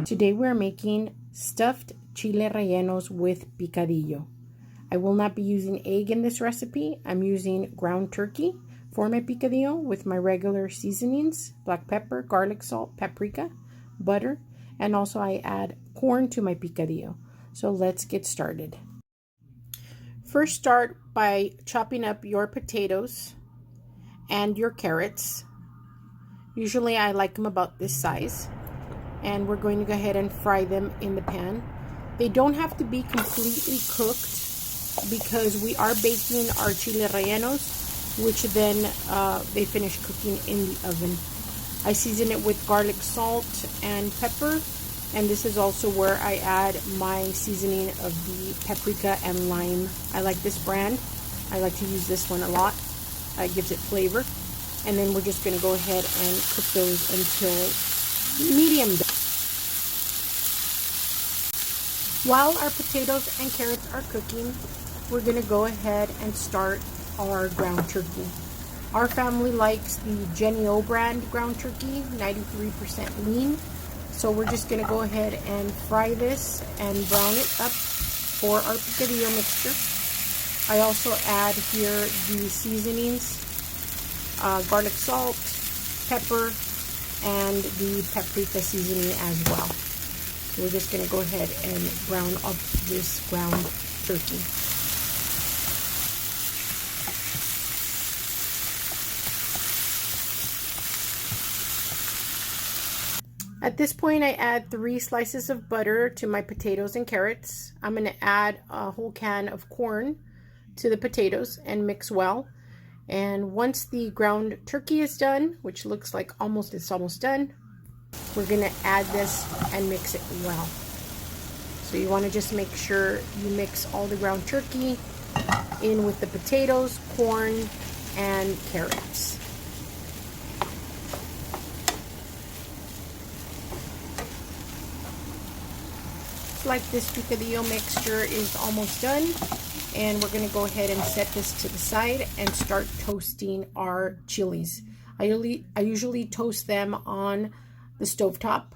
Today we're making stuffed chile rellenos with picadillo. I will not be using egg in this recipe. I'm using ground turkey for my picadillo with my regular seasonings, black pepper, garlic salt, paprika, butter, and also I add corn to my picadillo. So let's get started. First, start by chopping up your potatoes and your carrots. Usually I like them about this size. And we're going to go ahead and fry them in the pan. They don't have to be completely cooked because we are baking our chile rellenos, which then they finish cooking in the oven. I season it with garlic, salt, and pepper, and this is also where I add my seasoning of the paprika and lime. I like this brand. I like to use this one a lot. It gives it flavor. And then we're just going to go ahead and cook those until medium done. While our potatoes and carrots are cooking, we're going to go ahead and start our ground turkey. Our family likes the Jennie-O brand ground turkey, 93% lean. So we're just going to go ahead and fry this and brown it up for our picadillo mixture. I also add here the seasonings, garlic salt, pepper, and the paprika seasoning as well. We're just going to go ahead and brown up this ground turkey. At this point, I add 3 slices of butter to my potatoes and carrots. I'm going to add a whole can of corn to the potatoes and mix well. And once the ground turkey is done, which looks like it's almost done, we're going to add this and mix it well. So you want to just make sure you mix all the ground turkey in with the potatoes, corn, and carrots. It's like this picadillo mixture is almost done, and we're going to go ahead and set this to the side and start toasting our chilies. I usually toast them on the stovetop,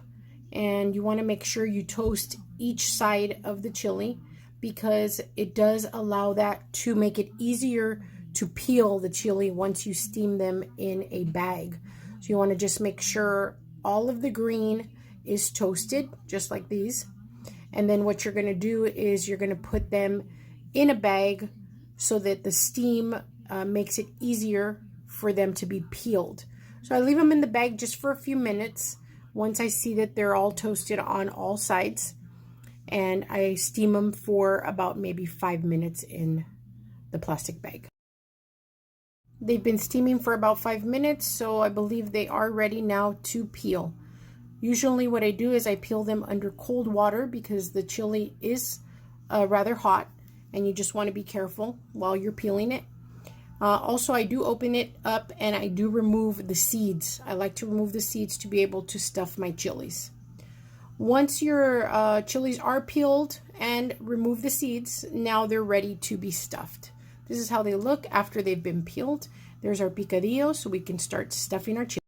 and you want to make sure you toast each side of the chili because it does allow that to make it easier to peel the chili once you steam them in a bag. So you want to just make sure all of the green is toasted, just like these. And then what you're going to do is you're going to put them in a bag so that the steam makes it easier for them to be peeled. So I leave them in the bag just for a few minutes once I see that they're all toasted on all sides, and I steam them for about maybe 5 minutes in the plastic bag. They've been steaming for about 5 minutes, so I believe they are ready now to peel. Usually what I do is I peel them under cold water because the chili is rather hot, and you just want to be careful while you're peeling it. Also, I do open it up and I do remove the seeds. I like to remove the seeds to be able to stuff my chilies. Once your chilies are peeled and remove the seeds, now they're ready to be stuffed. This is how they look after they've been peeled. There's our picadillo, so we can start stuffing our chilies.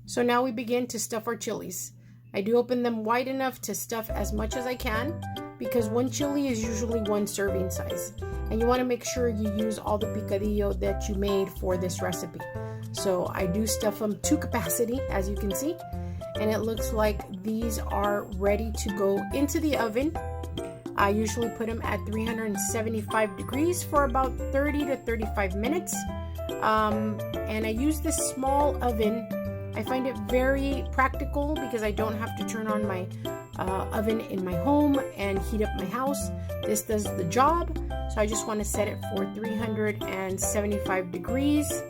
So now we begin to stuff our chilies. I do open them wide enough to stuff as much as I can because one chili is usually 1 serving size. And you want to make sure you use all the picadillo that you made for this recipe. So I do stuff them to capacity, as you can see. And it looks like these are ready to go into the oven. I usually put them at 375 degrees for about 30 to 35 minutes. And I use this small oven. I find it very practical because I don't have to turn on my oven in my home and heat up my house. This does the job. So I just want to set it for 375 degrees.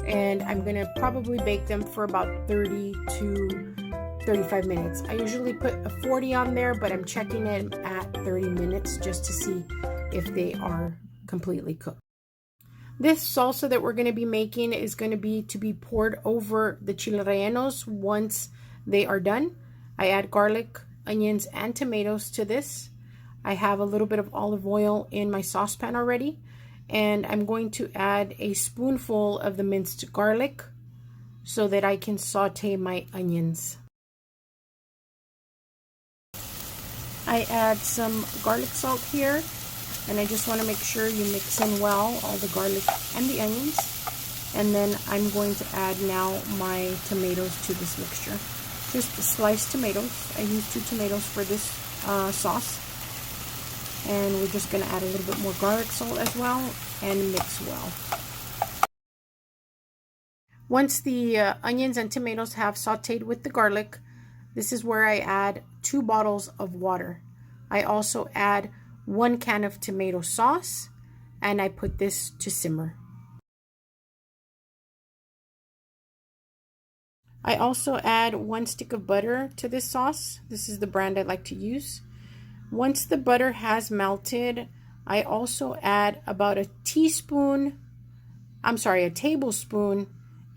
And I'm going to probably bake them for about 30 to 35 minutes. I usually put a 40 on there, but I'm checking it at 30 minutes just to see if they are completely cooked. This salsa that we're going to be making is going to be poured over the chile rellenos once they are done. I add garlic, onions, and tomatoes to this. I have a little bit of olive oil in my saucepan already, and I'm going to add a spoonful of the minced garlic, so that I can saute my onions. I add some garlic salt here, and I just want to make sure you mix in well all the garlic and the onions. And then I'm going to add now my tomatoes to this mixture. Just sliced tomatoes. I use 2 tomatoes for this sauce. And we're just going to add a little bit more garlic salt as well and mix well. Once the onions and tomatoes have sauteed with the garlic, this is where I add 2 bottles of water. I also add 1 can of tomato sauce, and I put this to simmer. I also add 1 stick of butter to this sauce. This is the brand I like to use. Once the butter has melted, I also add about a tablespoon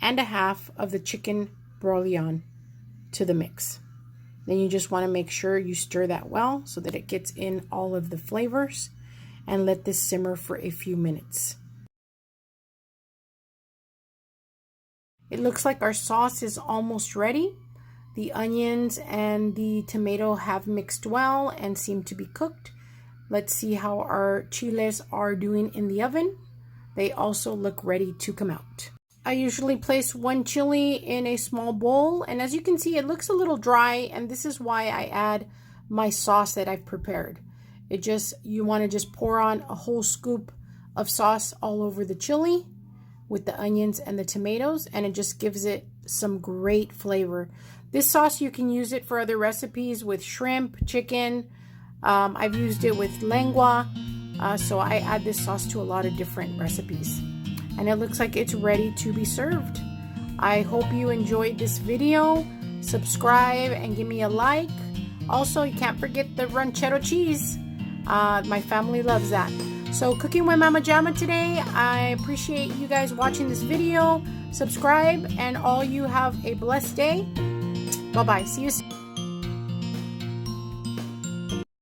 and a half of the chicken bouillon to the mix. Then you just want to make sure you stir that well so that it gets in all of the flavors, and let this simmer for a few minutes. It looks like our sauce is almost ready. The onions and the tomato have mixed well and seem to be cooked. Let's see how our chiles are doing in the oven. They also look ready to come out. I usually place 1 chili in a small bowl, and as you can see, it looks a little dry, and this is why I add my sauce that I've prepared. You want to just pour on a whole scoop of sauce all over the chili with the onions and the tomatoes, and it just gives it some great flavor. This sauce, you can use it for other recipes with shrimp, chicken. I've used it with lengua, so I add this sauce to a lot of different recipes. And it looks like it's ready to be served. I hope you enjoyed this video. Subscribe and give me a like. Also, you can't forget the ranchero cheese. My family loves that. So, cooking with Mama Jama today. I appreciate you guys watching this video. Subscribe, and all you have a blessed day. Bye-bye. See you soon.